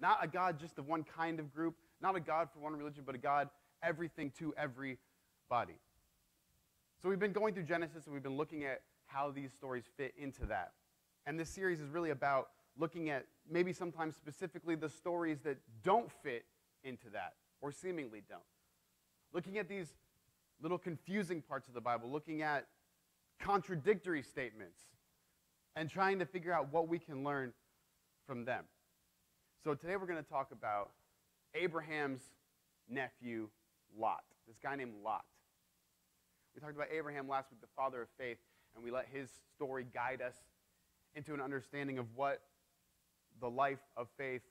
Not a God just of one kind of group, not a God for one religion, but a God everything to everybody. So we've been going through Genesis, and we've been looking at how these stories fit into that. And this series is really about looking at maybe sometimes specifically the stories that don't fit into that, or seemingly don't. Looking at these little confusing parts of the Bible, looking at contradictory statements, and trying to figure out what we can learn from them. So today we're going to talk about Abraham's nephew, Lot. This guy named Lot. We talked about Abraham last week, the father of faith, and we let his story guide us into an understanding of what the life of faith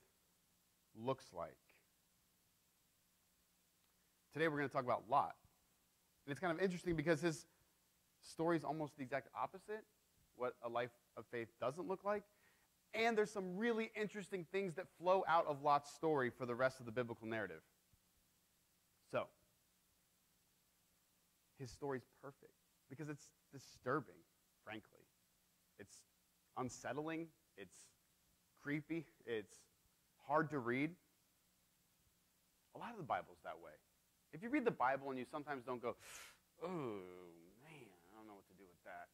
looks like. Today we're going to talk about Lot. And it's kind of interesting because his story is almost the exact opposite, what a life of faith doesn't look like. And there's some really interesting things that flow out of Lot's story for the rest of the biblical narrative. So, his story's perfect because it's disturbing, frankly. It's unsettling, it's creepy, it's hard to read. A lot of the Bible's that way. If you read the Bible and you sometimes don't go, oh, man, I don't know what to do with that.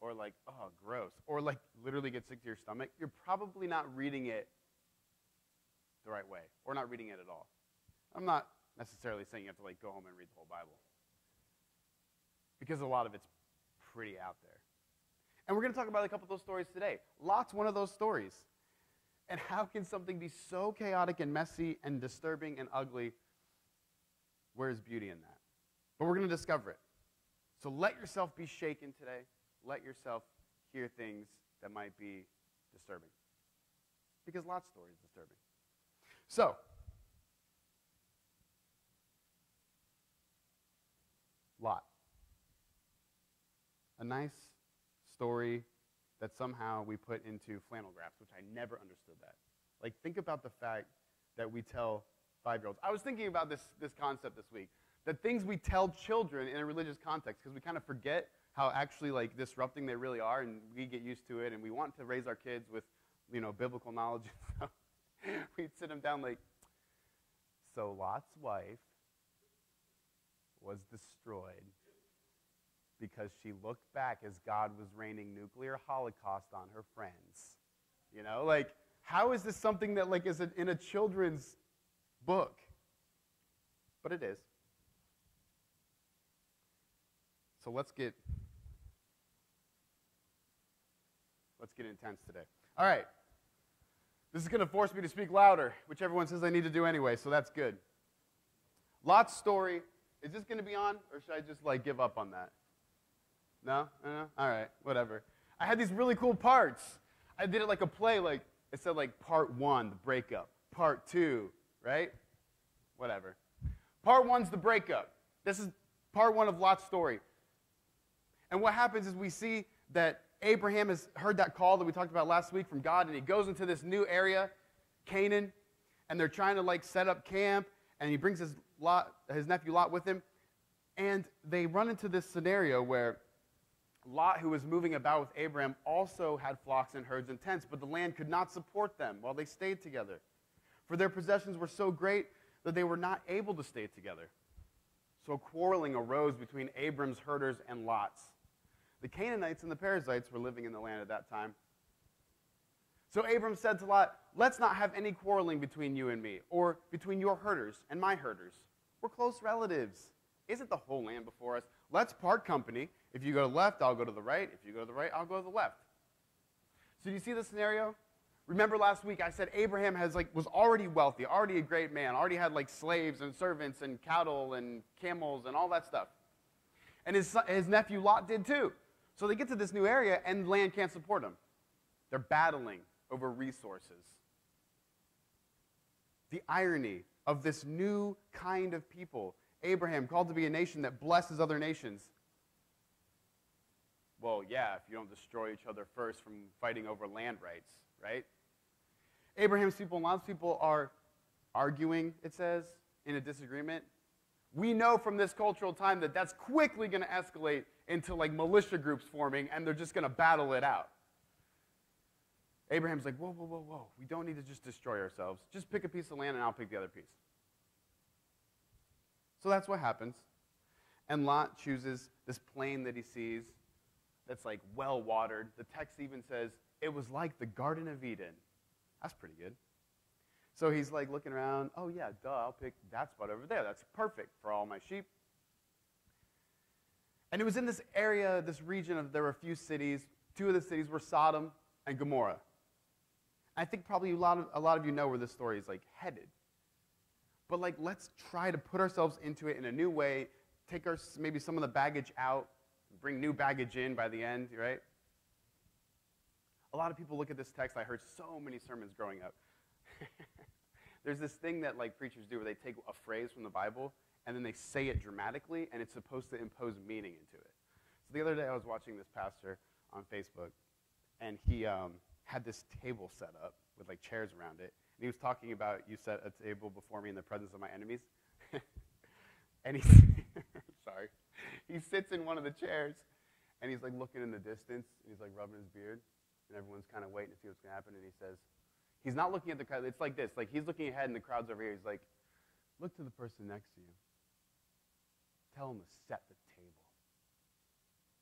Or like, oh, gross. Or like literally get sick to your stomach, you're probably not reading it the right way. Or not reading it at all. I'm not necessarily saying you have to like go home and read the whole Bible. Because a lot of it's pretty out there. And we're going to talk about a couple of those stories today. Lot's one of those stories. And how can something be so chaotic and messy and disturbing and ugly? Where's beauty in that? But we're going to discover it. So let yourself be shaken today. Let yourself hear things that might be disturbing. Because Lot's story is disturbing. So, Lot. A nice story that somehow we put into flannel graphs, which I never understood that. Like, think about the fact that we tell 5-year-olds. I was thinking about this concept this week, that things we tell children in a religious context, because we kind of forget how actually like disrupting they really are, and we get used to it, and we want to raise our kids with, biblical knowledge. So we'd sit them down like, so Lot's wife was destroyed because she looked back as God was raining nuclear holocaust on her friends. Like, how is this something that like is in a children's book? But it is. So let's get intense today. All right. This is going to force me to speak louder, which everyone says I need to do anyway, so that's good. Lot's story, is this going to be on, or should I just like give up on that? No? All right, whatever. I had these really cool parts. I did it like a play, like it said like part 1, the breakup. Part 2, right? Whatever. Part 1's the breakup. This is part 1 of Lot's story. And what happens is we see that Abraham has heard that call that we talked about last week from God, and he goes into this new area, Canaan, and they're trying to like set up camp, and he brings his nephew Lot with him, and they run into this scenario where Lot, who was moving about with Abraham, also had flocks and herds and tents, but the land could not support them while they stayed together. For their possessions were so great that they were not able to stay together. So quarreling arose between Abram's herders and Lot's. The Canaanites and the Perizzites were living in the land at that time. So Abram said to Lot, let's not have any quarreling between you and me, or between your herders and my herders. We're close relatives. Isn't the whole land before us? Let's part company. If you go to the left, I'll go to the right. If you go to the right, I'll go to the left. So do you see the scenario? Remember last week I said Abraham was already wealthy, already a great man, already had like slaves and servants and cattle and camels and all that stuff. And his nephew Lot did too. So they get to this new area and land can't support them. They're battling over resources. The irony of this new kind of people, Abraham called to be a nation that blesses other nations. Well, yeah, if you don't destroy each other first from fighting over land rights, right? Abraham's people and Lot's people are arguing, it says, in a disagreement. We know from this cultural time that that's quickly going to escalate into like militia groups forming, and they're just going to battle it out. Abraham's like, whoa, whoa, whoa, whoa. We don't need to just destroy ourselves. Just pick a piece of land and I'll pick the other piece. So that's what happens. And Lot chooses this plain that he sees that's like well-watered. The text even says, it was like the Garden of Eden. That's pretty good. So he's like looking around. Oh, yeah, duh, I'll pick that spot over there. That's perfect for all my sheep. And it was in this area, this region, there were a few cities. Two of the cities were Sodom and Gomorrah. I think probably a lot of you know where this story is like headed. But like, let's try to put ourselves into it in a new way, take maybe some of the baggage out, bring new baggage in by the end, right? A lot of people look at this text. I heard so many sermons growing up. There's this thing that like preachers do where they take a phrase from the Bible and then they say it dramatically, and it's supposed to impose meaning into it. So the other day I was watching this pastor on Facebook, and he had this table set up with like chairs around it. And he was talking about, you set a table before me in the presence of my enemies. And sorry. He sits in one of the chairs, and he's like looking in the distance, and he's like rubbing his beard, and everyone's kind of waiting to see what's going to happen. And he says, he's not looking at the crowd. It's like this. Like he's looking ahead, and the crowd's over here. He's like, look to the person next to you. Tell him to set the table.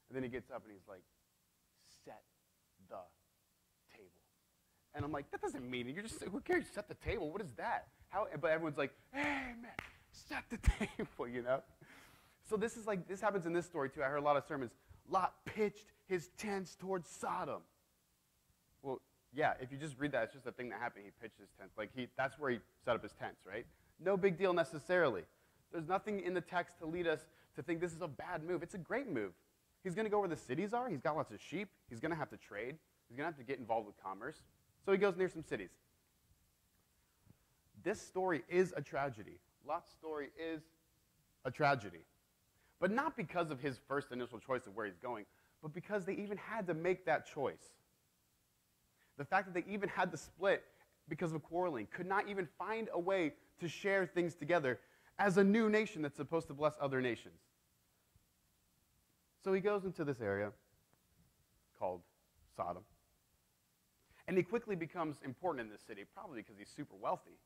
And then he gets up, and he's like, set the table. And I'm like, that doesn't mean it. You're just, who cares? Set the table. What is that? How? But everyone's like, hey, man, set the table, you know? So this happens in this story, too. I heard a lot of sermons. Lot pitched his tents towards Sodom. Well, yeah, if you just read that, it's just a thing that happened. He pitched his tents. That's where he set up his tents, right? No big deal necessarily. There's nothing in the text to lead us to think this is a bad move. It's a great move. He's going to go where the cities are. He's got lots of sheep. He's going to have to trade. He's going to have to get involved with commerce. So he goes near some cities. This story is a tragedy. Lot's story is a tragedy. But not because of his first initial choice of where he's going, but because they even had to make that choice. The fact that they even had to split because of quarreling, could not even find a way to share things together as a new nation that's supposed to bless other nations. So he goes into this area called Sodom. And he quickly becomes important in this city, probably because he's super wealthy,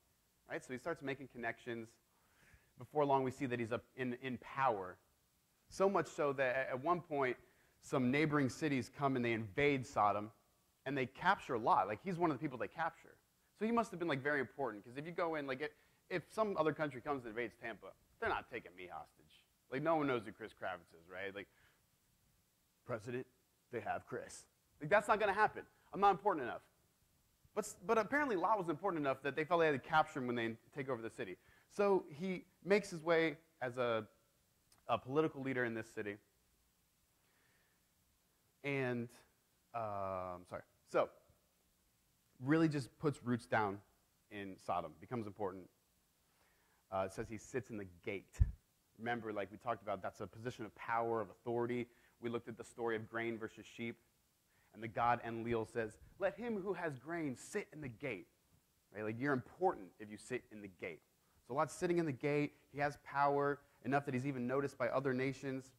right? So he starts making connections. Before long, we see that he's up in power. So much so that at one point, some neighboring cities come and they invade Sodom, and they capture Lot. Like, he's one of the people they capture. So he must have been, like, very important, because if you go in, like, if some other country comes and invades Tampa, they're not taking me hostage. Like, no one knows who Chris Kravitz is, right? Like, President, they have Chris. Like, that's not going to happen. I'm not important enough. But apparently Lot was important enough that they felt they had to capture him when they take over the city. So he makes his way as a political leader in this city. And, so really just puts roots down in Sodom, becomes important. It says he sits in the gate. Remember, like we talked about, that's a position of power, of authority. We looked at the story of grain versus sheep. And the God Enlil says, let him who has grain sit in the gate. Right? Like, you're important if you sit in the gate. So Lot's sitting in the gate. He has power enough that he's even noticed by other nations.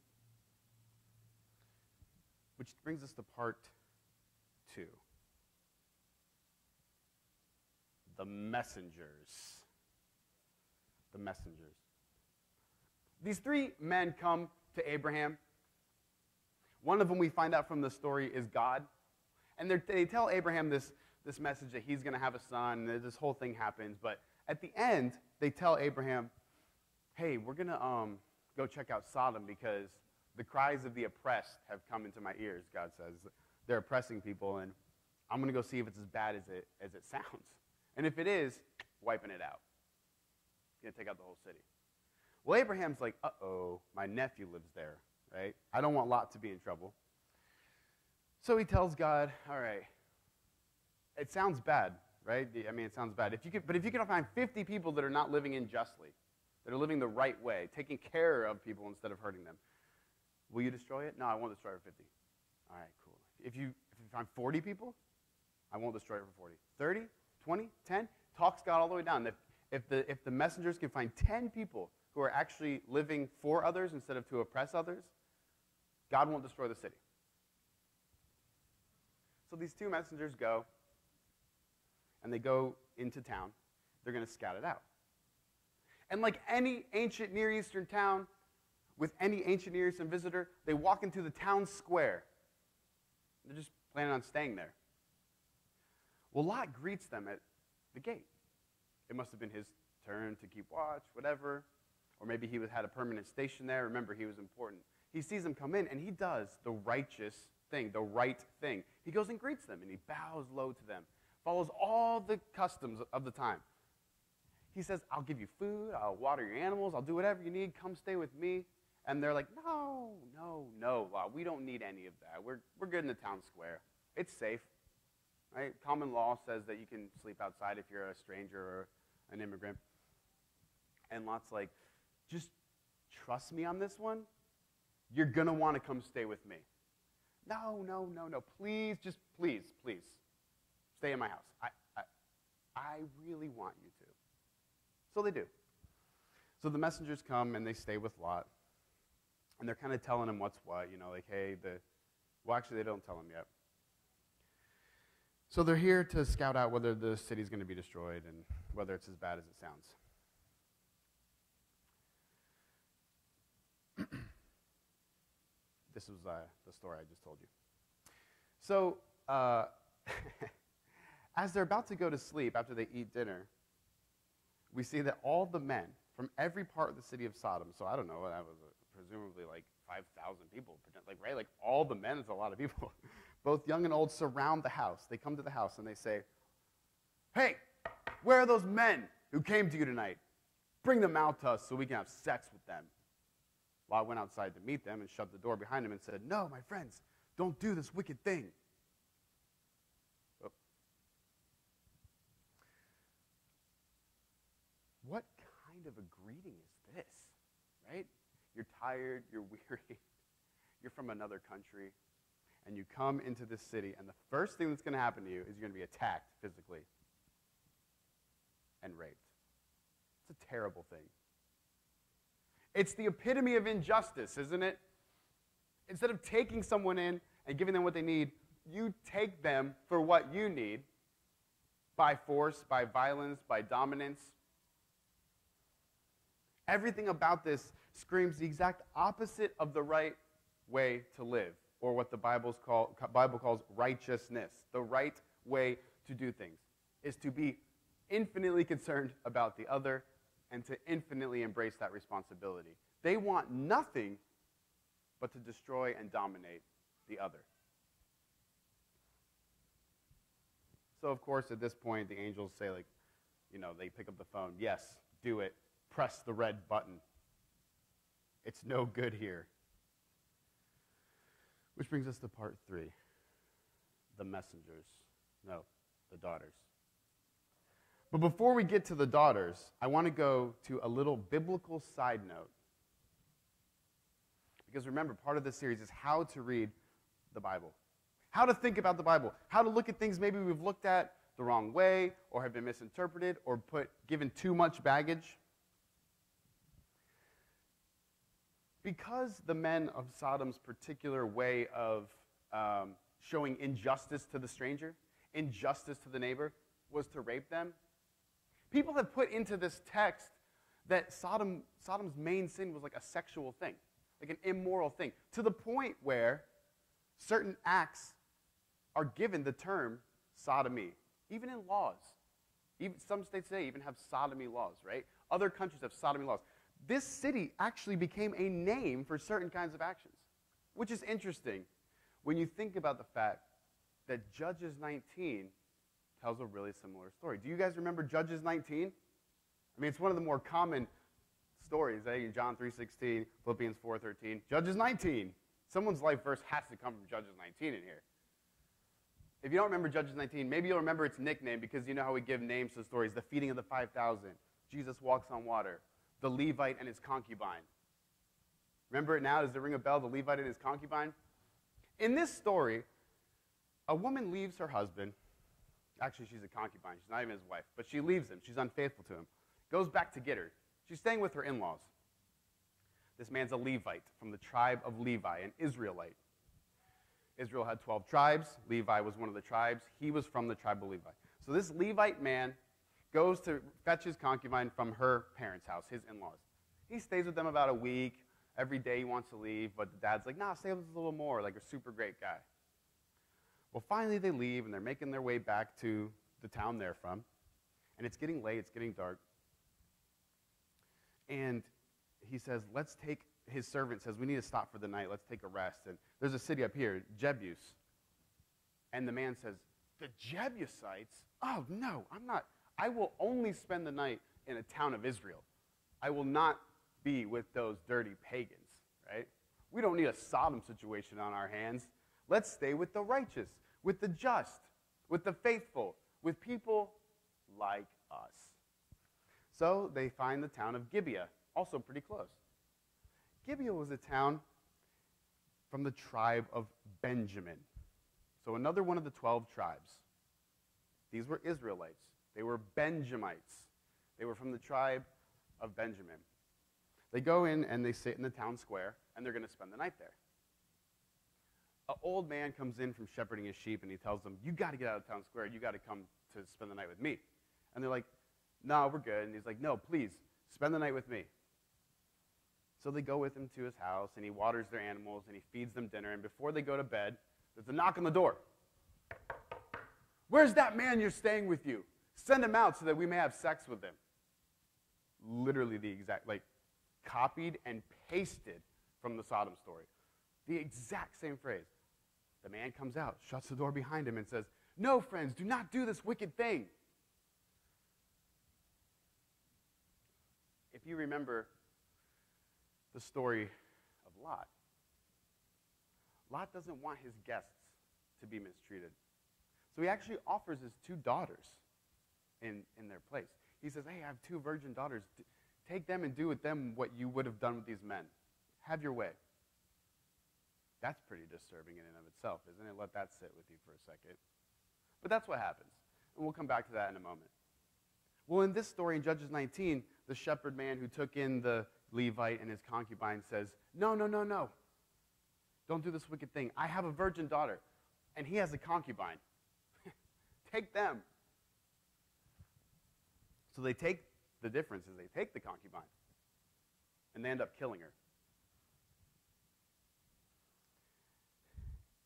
Which brings us to part 2. The messengers. The messengers. These 3 men come to Abraham. One of them, we find out from the story, is God. And they tell Abraham this message that he's going to have a son, and this whole thing happens. But at the end, they tell Abraham, hey, we're going to go check out Sodom because the cries of the oppressed have come into my ears, God says. They're oppressing people, and I'm going to go see if it's as bad as it sounds. And if it is, wiping it out. Going to take out the whole city. Well, Abraham's like, uh-oh, my nephew lives there. Right? I don't want Lot to be in trouble. So he tells God, all right, it sounds bad, right? I mean, it sounds bad. But if you can find 50 people that are not living unjustly, that are living the right way, taking care of people instead of hurting them, will you destroy it? No, I won't destroy it for 50. All right, cool. If you find 40 people, I won't destroy it for 40. 30, 20, 10, talks God all the way down. If the messengers can find 10 people who are actually living for others instead of to oppress others, God won't destroy the city. So these 2 messengers go. and they go into town, they're going to scout it out. And like any ancient Near Eastern town, with any ancient Near Eastern visitor, they walk into the town square. They're just planning on staying there. Well, Lot greets them at the gate. It must have been his turn to keep watch, whatever. Or maybe he had a permanent station there. Remember, he was important. He sees them come in, and he does the righteous thing, the right thing. He goes and greets them, and he bows low to them, follows all the customs of the time. He says, I'll give you food, I'll water your animals, I'll do whatever you need, come stay with me. And they're like, no, Lot, we don't need any of that. We're good in the town square. It's safe. Right? Common law says that you can sleep outside if you're a stranger or an immigrant. And Lot's like, just trust me on this one. You're going to want to come stay with me. No. Please, please. Stay in my house. I really want you to. So they do. So the messengers come and they stay with Lot. And they're kind of telling him what's what, like, hey, well, actually, they don't tell him yet. So they're here to scout out whether the city's going to be destroyed and whether it's as bad as it sounds. This was the story I just told you. So as they're about to go to sleep after they eat dinner, we see that all the men from every part of the city of Sodom, so I don't know, that was presumably like 5,000 people, right? Like all the men is a lot of people. Both young and old surround the house. They come to the house and they say, hey, where are those men who came to you tonight? Bring them out to us so we can have sex with them. Lot went outside to meet them and shut the door behind him and said, no, my friends, don't do this wicked thing. Oh. What kind of a greeting is this, right? You're tired, you're weary, you're from another country, and you come into this city, and the first thing that's going to happen to you is you're going to be attacked physically and raped. It's a terrible thing. It's the epitome of injustice, isn't it? Instead of taking someone in and giving them what they need, you take them for what you need by force, by violence, by dominance. Everything about this screams the exact opposite of the right way to live, or what the Bible calls righteousness. The right way to do things is to be infinitely concerned about the other and to infinitely embrace that responsibility. They want nothing but to destroy and dominate the other. So, of course, at this point, the angels say, they pick up the phone. Yes, do it. Press the red button. It's no good here. Which brings us to part 3. The messengers. No, the daughters. But before we get to the daughters, I want to go to a little biblical side note. Because remember, part of this series is how to read the Bible. How to think about the Bible. How to look at things maybe we've looked at the wrong way or have been misinterpreted or given too much baggage. Because the men of Sodom's particular way of showing injustice to the stranger, injustice to the neighbor, was to rape them, people have put into this text that Sodom's main sin was like a sexual thing, like an immoral thing, to the point where certain acts are given the term sodomy, even in laws. Even some states today even have sodomy laws, right? Other countries have sodomy laws. This city actually became a name for certain kinds of actions, which is interesting when you think about the fact that Judges 19 tells a really similar story. Do you guys remember Judges 19? I mean, it's one of the more common stories, John 3:16, Philippians 4:13, Judges 19. Someone's life verse has to come from Judges 19 in here. If you don't remember Judges 19, maybe you'll remember its nickname because you know how we give names to the stories. The feeding of the 5,000, Jesus walks on water, the Levite and his concubine. Remember it now? Does it ring a bell, the Levite and his concubine? In this story, a woman leaves her husband. Actually, she's a concubine. She's not even his wife. But she leaves him. She's unfaithful to him. Goes back to get her. She's staying with her in-laws. This man's a Levite from the tribe of Levi, an Israelite. Israel had 12 tribes. Levi was one of the tribes. He was from the tribe of Levi. So So this Levite man goes to fetch his concubine from her parents' house, his in-laws. He stays with them about a week. Every day he wants to leave, but the dad's like, nah, stay with us a little more, like a super great guy. Well, finally they leave, and they're making their way back to the town they're from. And it's getting late, it's getting dark. And he says, his servant says, we need to stop for the night, let's take a rest. And there's a city up here, Jebus. And the man says, the Jebusites? Oh, no, I will only spend the night in a town of Israel. I will not be with those dirty pagans, right? We don't need a Sodom situation on our hands. Let's stay with the righteous, with the just, with the faithful, with people like us. So they find the town of Gibeah, also pretty close. Gibeah was a town from the tribe of Benjamin. So another one of the 12 tribes. These were Israelites. They were Benjamites. They were from the tribe of Benjamin. They go in and they sit in the town square, and they're going to spend the night there. An old man comes in from shepherding his sheep, and he tells them, you got to get out of town square. You got to come to spend the night with me. And they're like, no, we're good. And he's like, no, please, spend the night with me. So they go with him to his house, and he waters their animals, and he feeds them dinner. And before they go to bed, there's a knock on the door. Where's that man you're staying with you? Send him out so that we may have sex with him. Literally the exact, copied and pasted from the Sodom story. The exact same phrase. The man comes out, shuts the door behind him, and says, no, friends, do not do this wicked thing. If you remember the story of Lot, Lot doesn't want his guests to be mistreated. So he actually offers his 2 daughters in their place. He says, hey, I have 2 virgin daughters. Take them and do with them what you would have done with these men. Have your way. That's pretty disturbing in and of itself, isn't it? Let that sit with you for a second. But that's what happens. And we'll come back to that in a moment. Well, in this story in Judges 19, the shepherd man who took in the Levite and his concubine says, no. Don't do this wicked thing. I have a virgin daughter, and he has a concubine. Take them. So they take, the difference is they take the concubine, and they end up killing her.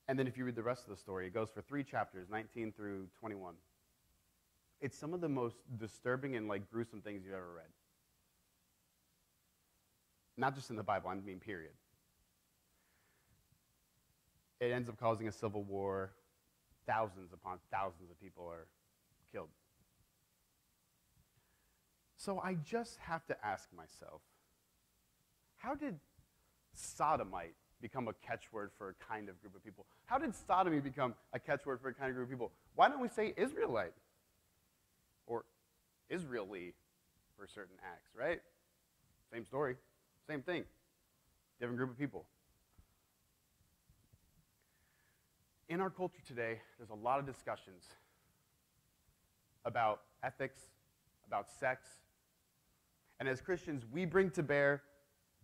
And then if you read the rest of the story, it goes for 3 chapters, 19 through 21. It's some of the most disturbing and gruesome things you've ever read. Not just in the Bible, I mean period. It ends up causing a civil war. Thousands upon thousands of people are killed. So I just have to ask myself, how did sodomite become a catchword for a kind of group of people? How did sodomy become a catchword for a kind of group of people? Why don't we say Israelite? Or Israeli for certain acts, right? Same story, same thing. Different group of people. In our culture today, there's a lot of discussions about ethics, about sex. And as Christians, we bring to bear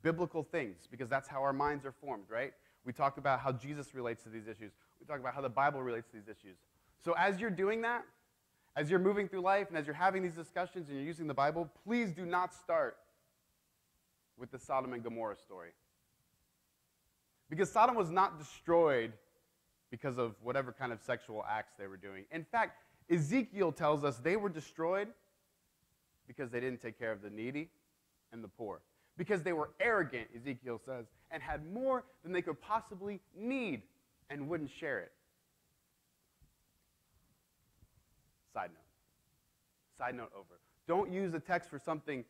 biblical things because that's how our minds are formed, right? We talk about how Jesus relates to these issues. We talk about how the Bible relates to these issues. So as you're doing that, as you're moving through life and as you're having these discussions and you're using the Bible, please do not start with the Sodom and Gomorrah story. Because Sodom was not destroyed because of whatever kind of sexual acts they were doing. In fact, Ezekiel tells us they were destroyed because they didn't take care of the needy and the poor. Because they were arrogant, Ezekiel says, and had more than they could possibly need and wouldn't share it. Side note. Side note over. Don't use a text for something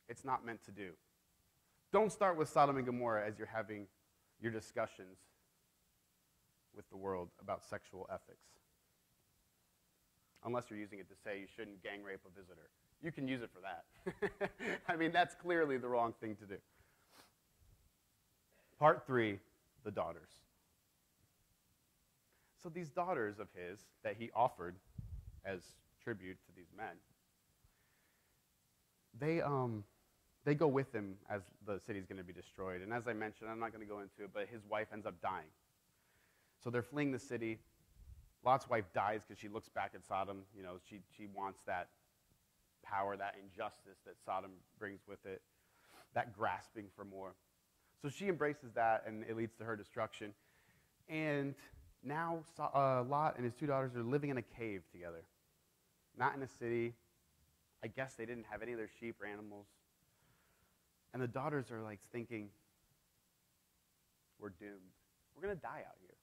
it's not meant to do. Don't start with Sodom and Gomorrah as you're having your discussions with the world about sexual ethics. Unless you're using it to say you shouldn't gang rape a visitor. You can use it for that. I mean, that's clearly the wrong thing to do. Part 3, the daughters. So these daughters of his that he offered as tribute to these men, they go with him as the city's going to be destroyed. And as I mentioned, I'm not going to go into it, but his wife ends up dying. So they're fleeing the city. Lot's wife dies because she looks back at Sodom. You know, she wants that power, that injustice that Sodom brings with it, that grasping for more. So she embraces that, and it leads to her destruction. And now Lot and his two daughters are living in a cave together, not in a city. I guess they didn't have any of their sheep or animals. And the daughters are like thinking, we're doomed. We're going to die out here.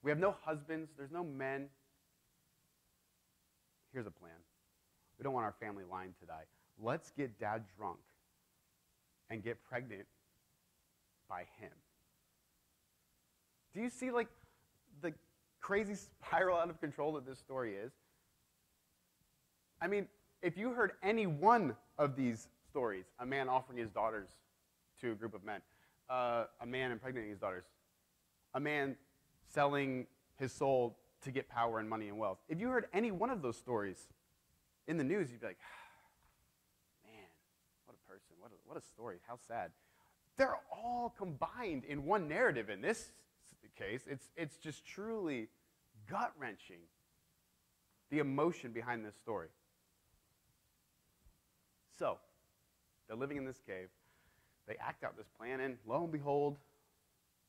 We have no husbands. There's no men. Here's a plan. We don't want our family line to die. Let's get Dad drunk and get pregnant by him. Do you see, like, the crazy spiral out of control that this story is? I mean, if you heard any one of these stories, a man offering his daughters to a group of men, a man impregnating his daughters, a man selling his soul to get power and money and wealth. If you heard any one of those stories in the news, you'd be like, man, what a person, what a story, how sad. They're all combined in one narrative in this case. It's just truly gut-wrenching, the emotion behind this story. So, they're living in this cave. They act out this plan, and lo and behold,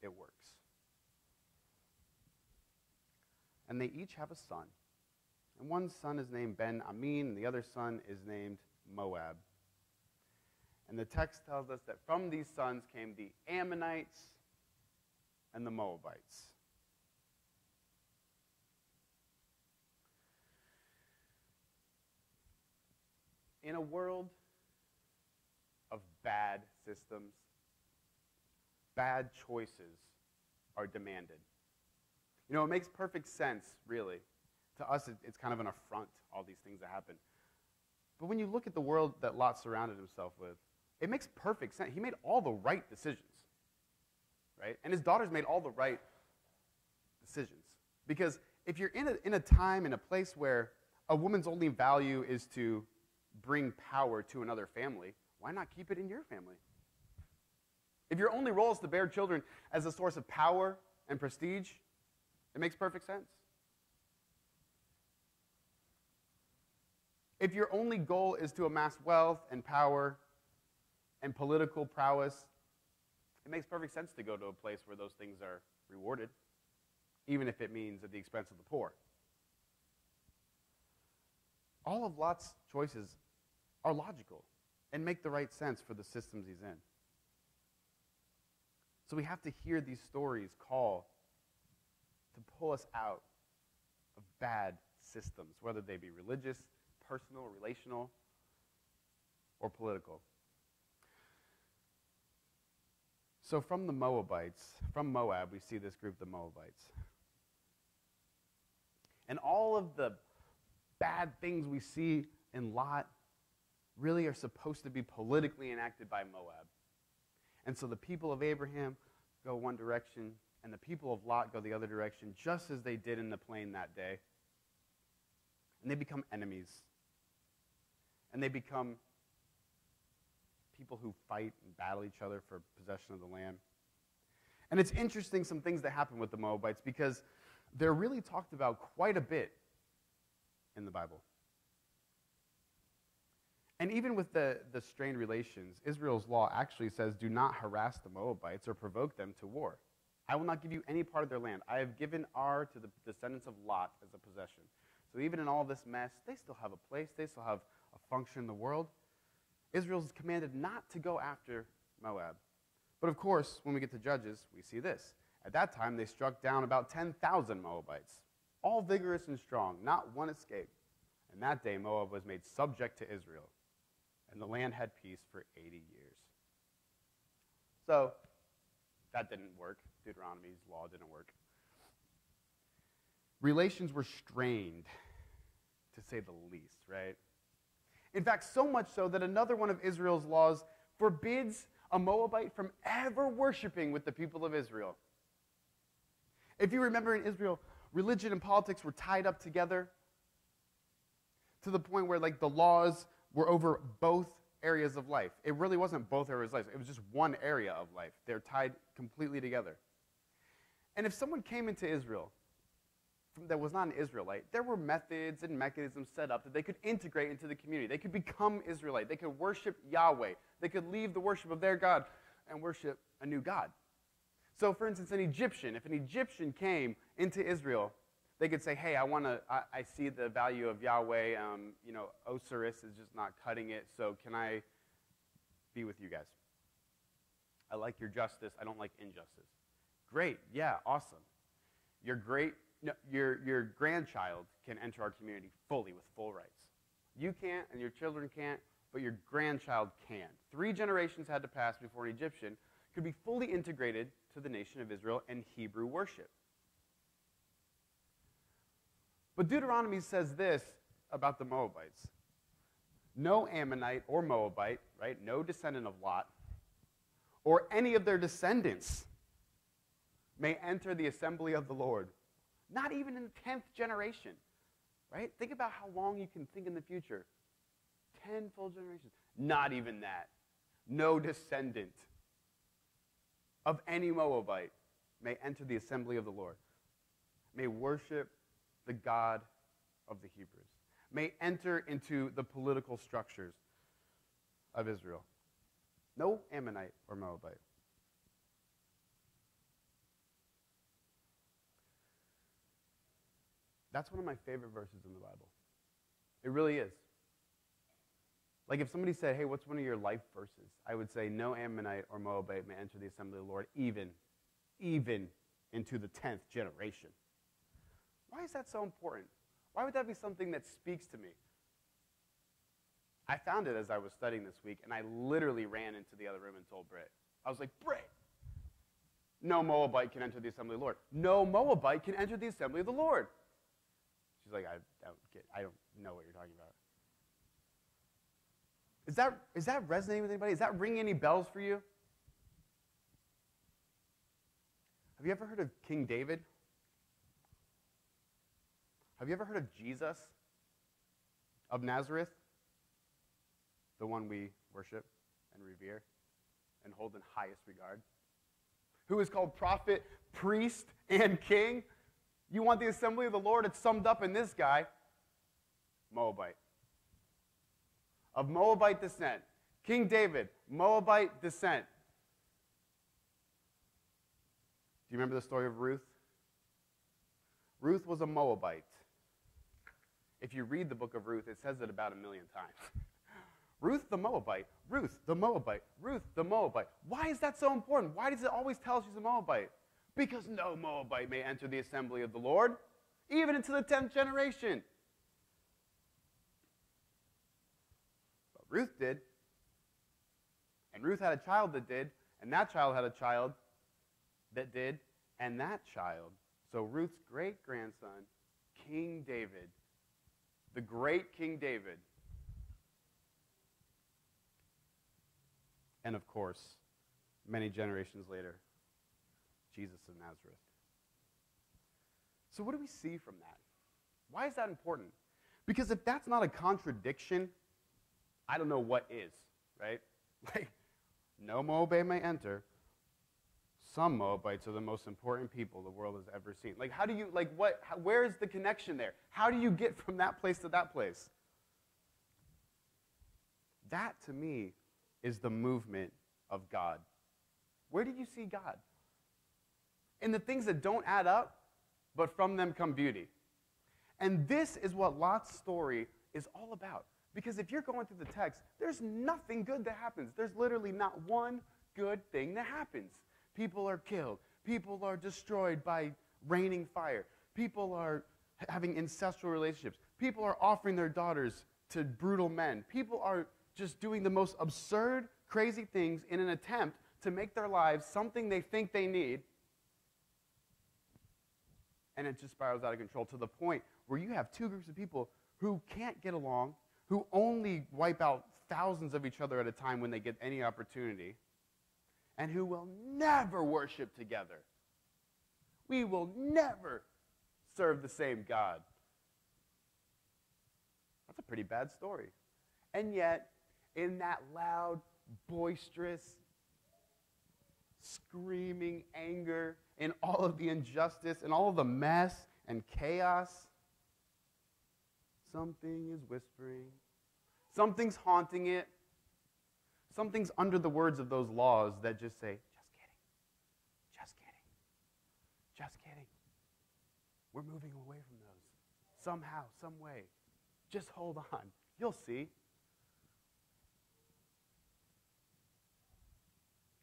it works. And they each have a son. And one son is named Ben-Ammi, and the other son is named Moab. And the text tells us that from these sons came the Ammonites and the Moabites. In a world of bad systems, bad choices are demanded. You know, it makes perfect sense, really. To us, it's kind of an affront, all these things that happen. But when you look at the world that Lot surrounded himself with, it makes perfect sense. He made all the right decisions, right? And his daughters made all the right decisions. Because if you're in a time, in a place where a woman's only value is to bring power to another family, why not keep it in your family? If your only role is to bear children as a source of power and prestige, it makes perfect sense. If your only goal is to amass wealth and power and political prowess, it makes perfect sense to go to a place where those things are rewarded, even if it means at the expense of the poor. All of Lot's choices are logical and make the right sense for the systems he's in. So we have to hear these stories call to pull us out of bad systems, whether they be religious, personal, relational, or political. So from the Moabites, from Moab, we see this group, the Moabites. And all of the bad things we see in Lot really are supposed to be politically enacted by Moab. And so the people of Abraham go one direction, and the people of Lot go the other direction, just as they did in the plain that day. And they become enemies. And they become people who fight and battle each other for possession of the land. And it's interesting, some things that happen with the Moabites, because they're really talked about quite a bit in the Bible. And even with the strained relations, Israel's law actually says, do not harass the Moabites or provoke them to war. I will not give you any part of their land. I have given Ar to the descendants of Lot as a possession. So even in all this mess, they still have a place. They still have a function in the world. Israel is commanded not to go after Moab. But of course, when we get to Judges, we see this. At that time, they struck down about 10,000 Moabites, all vigorous and strong, not one escaped. And that day, Moab was made subject to Israel, and the land had peace for 80 years. So, that didn't work. Deuteronomy's law didn't work. Relations were strained, to say the least, right? In fact, so much so that another one of Israel's laws forbids a Moabite from ever worshiping with the people of Israel. If you remember, in Israel, religion and politics were tied up together to the point where, like, the laws were over both areas of life. It really wasn't both areas of life. It was just one area of life. They're tied completely together. And if someone came into Israel that was not an Israelite, there were methods and mechanisms set up that they could integrate into the community. They could become Israelite. They could worship Yahweh. They could leave the worship of their God and worship a new God. So, for instance, if an Egyptian came into Israel, they could say, hey, I see the value of Yahweh. Osiris is just not cutting it, so can I be with you guys? I like your justice. I don't like injustice. Great. Yeah, awesome. Your grandchild can enter our community fully with full rights. You can't, and your children can't, but your grandchild can. 3 generations had to pass before an Egyptian could be fully integrated to the nation of Israel and Hebrew worship. But Deuteronomy says this about the Moabites. No Ammonite or Moabite, right, no descendant of Lot, or any of their descendants may enter the assembly of the Lord. Not even in the 10th generation, right? Think about how long you can think in the future. 10 full generations. Not even that. No descendant of any Moabite may enter the assembly of the Lord, may worship the God of the Hebrews, may enter into the political structures of Israel. No Ammonite or Moabite. That's one of my favorite verses in the Bible. It really is. Like if somebody said, hey, what's one of your life verses? I would say, no Ammonite or Moabite may enter the assembly of the Lord, even into the 10th generation. Why is that so important? Why would that be something that speaks to me? I found it as I was studying this week, and I literally ran into the other room and told Britt. I was like, Britt, no Moabite can enter the assembly of the Lord. No Moabite can enter the assembly of the Lord. She's like, I don't know what you're talking about. Is that resonating with anybody? Is that ringing any bells for you? Have you ever heard of King David? Have you ever heard of Jesus of Nazareth? The one we worship and revere and hold in highest regard. Who is called prophet, priest, and king? You want the assembly of the Lord? It's summed up in this guy, Moabite. Of Moabite descent. King David, Moabite descent. Do you remember the story of Ruth? Ruth was a Moabite. If you read the book of Ruth, it says it about 1 million times. Ruth the Moabite, Ruth the Moabite, Ruth the Moabite. Why is that so important? Why does it always tell us she's a Moabite? Because no Moabite may enter the assembly of the Lord, even into the 10th generation. But Ruth did. And Ruth had a child that did, and that child had a child that did, and that child. So Ruth's great-grandson, King David, the great King David, and of course, many generations later, Jesus of Nazareth. So what do we see from that? Why is that important? Because if that's not a contradiction, I don't know what is, right? Like, no Moabite may enter. Some Moabites are the most important people the world has ever seen. Like, how do you, like, what, where is the connection there? How do you get from that place to that place? That, to me, is the movement of God. Where do you see God? In the things that don't add up, but from them come beauty. And this is what Lot's story is all about. Because if you're going through the text, there's nothing good that happens. There's literally not one good thing that happens. People are killed. People are destroyed by raining fire. People are having incestual relationships. People are offering their daughters to brutal men. People are just doing the most absurd, crazy things in an attempt to make their lives something they think they need. And it just spirals out of control to the point where you have two groups of people who can't get along, who only wipe out thousands of each other at a time when they get any opportunity, and who will never worship together. We will never serve the same God. That's a pretty bad story. And yet, in that loud, boisterous, screaming anger, and all of the injustice, and all of the mess, and chaos. Something is whispering. Something's haunting it. Something's under the words of those laws that just say, just kidding, just kidding. We're moving away from those. Somehow, some way. Just hold on. You'll see.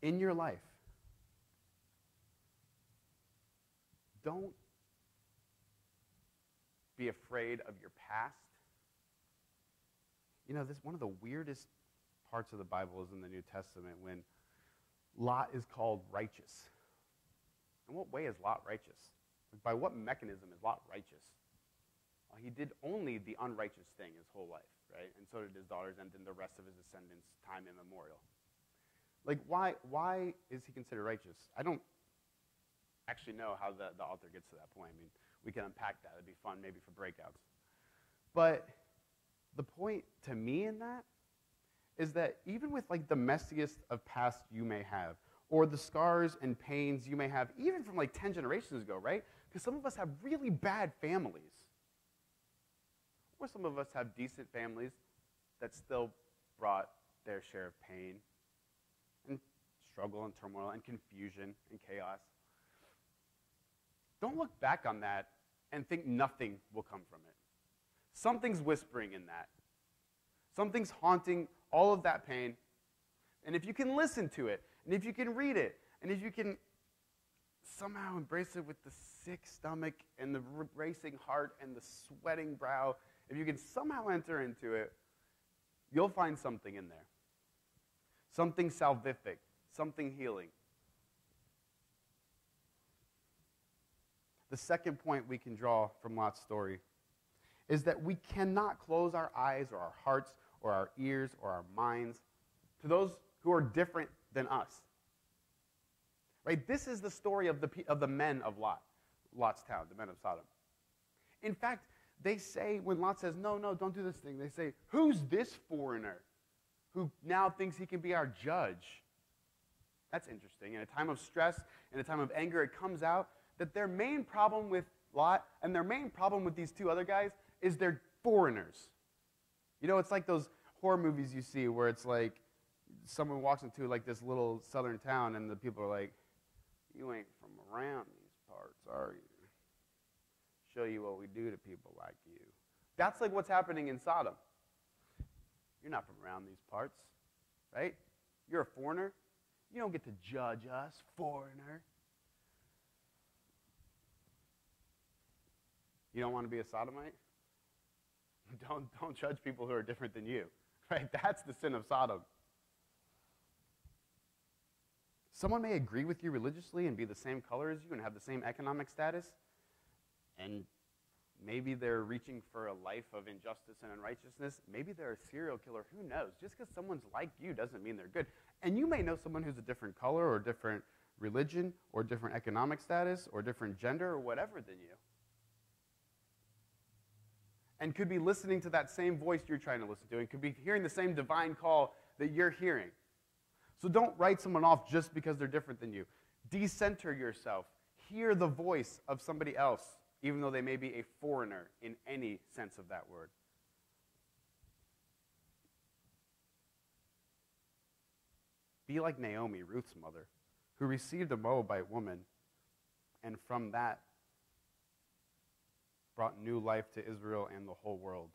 In your life, don't be afraid of your past. You know, this one of the weirdest parts of the Bible is in the New Testament when Lot is called righteous. In what way is Lot righteous? By what mechanism is Lot righteous? Well, he did only the unrighteous thing his whole life, right? And so did his daughters and then the rest of his descendants time immemorial. Like, why is he considered righteous? I don't actually know how the author gets to that point. I mean, we can unpack that. It'd be fun maybe for breakouts. But the point to me in that is that even with like the messiest of past you may have, or the scars and pains you may have, even from like 10 generations ago, right? Because some of us have really bad families. Or some of us have decent families that still brought their share of pain and struggle and turmoil and confusion and chaos. Don't look back on that and think nothing will come from it. Something's whispering in that. Something's haunting all of that pain. And if you can listen to it, and if you can read it, and if you can somehow embrace it with the sick stomach and the racing heart and the sweating brow, if you can somehow enter into it, you'll find something in there. Something salvific, something healing. The second point we can draw from Lot's story is that we cannot close our eyes or our hearts or our ears or our minds to those who are different than us. Right? This is the story of the men of Lot's town, the men of Sodom. In fact, they say, when Lot says, no, don't do this thing, they say, who's this foreigner who now thinks he can be our judge? That's interesting. In a time of stress, in a time of anger, it comes out that their main problem with Lot and their main problem with these two other guys is they're foreigners. You know, it's like those horror movies you see where it's like someone walks into like this little southern town and the people are like, you ain't from around these parts, are you? Show you what we do to people like you. That's like what's happening in Sodom. You're not from around these parts, right? You're a foreigner. You don't get to judge us, foreigner. You don't want to be a sodomite? Don't judge people who are different than you, right? That's the sin of Sodom. Someone may agree with you religiously and be the same color as you and have the same economic status, and maybe they're reaching for a life of injustice and unrighteousness. Maybe they're a serial killer. Who knows? Just because someone's like you doesn't mean they're good. And you may know someone who's a different color or different religion or different economic status or different gender or whatever than you, and could be listening to that same voice you're trying to listen to, and could be hearing the same divine call that you're hearing. So don't write someone off just because they're different than you. Decenter yourself. Hear the voice of somebody else, even though they may be a foreigner in any sense of that word. Be like Naomi, Ruth's mother, who received a Moabite woman, and from that brought new life to Israel and the whole world.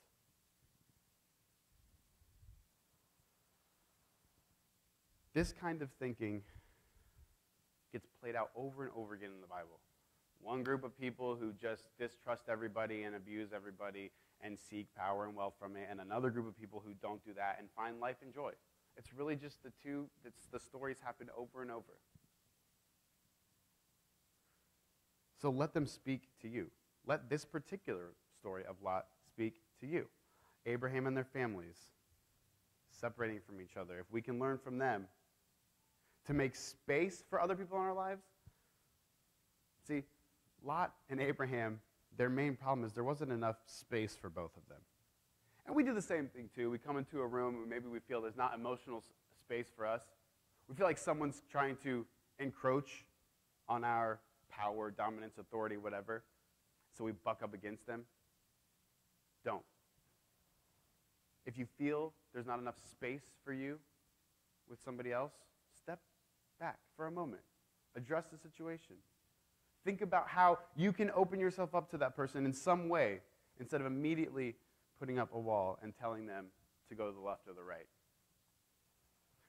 This kind of thinking gets played out over and over again in the Bible. One group of people who just distrust everybody and abuse everybody and seek power and wealth from it, and another group of people who don't do that and find life and joy. It's really just the two, the stories happen over and over. So let them speak to you. Let this particular story of Lot speak to you. Abraham and their families separating from each other. If we can learn from them to make space for other people in our lives. See, Lot and Abraham, their main problem is there wasn't enough space for both of them. And we do the same thing too. We come into a room and maybe we feel there's not emotional space for us. We feel like someone's trying to encroach on our power, dominance, authority, whatever. so we buck up against them. Don't. If you feel there's not enough space for you with somebody else, step back for a moment. Address the situation. Think about how you can open yourself up to that person in some way instead of immediately putting up a wall and telling them to go to the left or the right.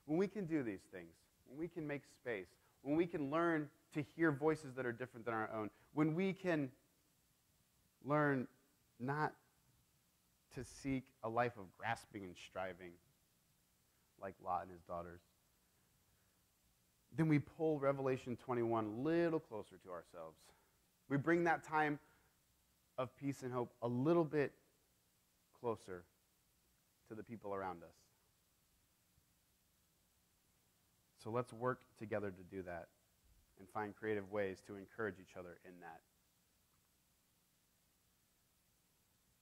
When we can do these things, when we can make space, when we can learn to hear voices that are different than our own, when we can learn not to seek a life of grasping and striving like Lot and his daughters, then we pull Revelation 21 a little closer to ourselves. We bring that time of peace and hope a little bit closer to the people around us. So let's work together to do that and find creative ways to encourage each other in that.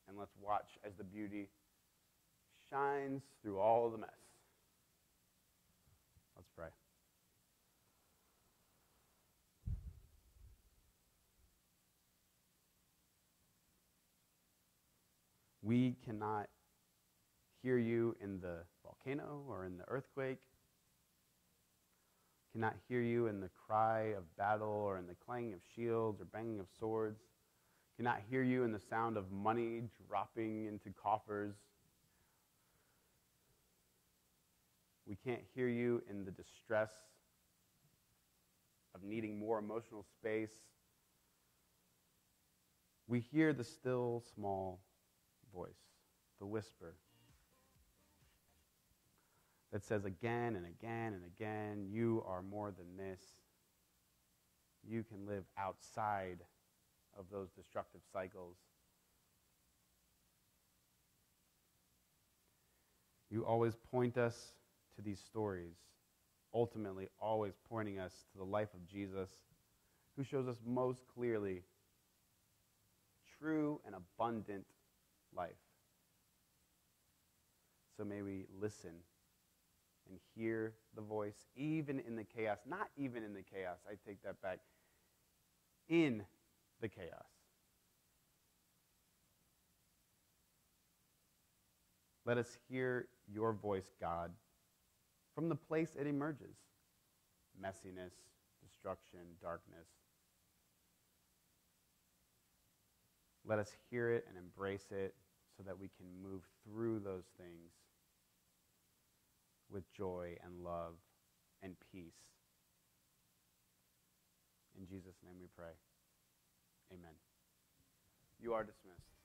And let's watch as the beauty shines through all of the mess. Let's pray. We cannot hear you in the volcano or in the earthquake. Cannot hear you in the cry of battle or in the clanging of shields or banging of swords. Cannot hear you in the sound of money dropping into coffers. We can't hear you in the distress of needing more emotional space. We hear the still, small voice, the whisper that says again and again and again, you are more than this. You can live outside of those destructive cycles. You always point us to these stories, ultimately always pointing us to the life of Jesus, who shows us most clearly true and abundant life. So may we listen and hear the voice, even in the chaos. Not even in the chaos, I take that back. In the chaos. Let us hear your voice, God, from the place it emerges. Messiness, destruction, darkness. Let us hear it and embrace it so that we can move through those things with joy and love and peace. In Jesus' name we pray. Amen. You are dismissed.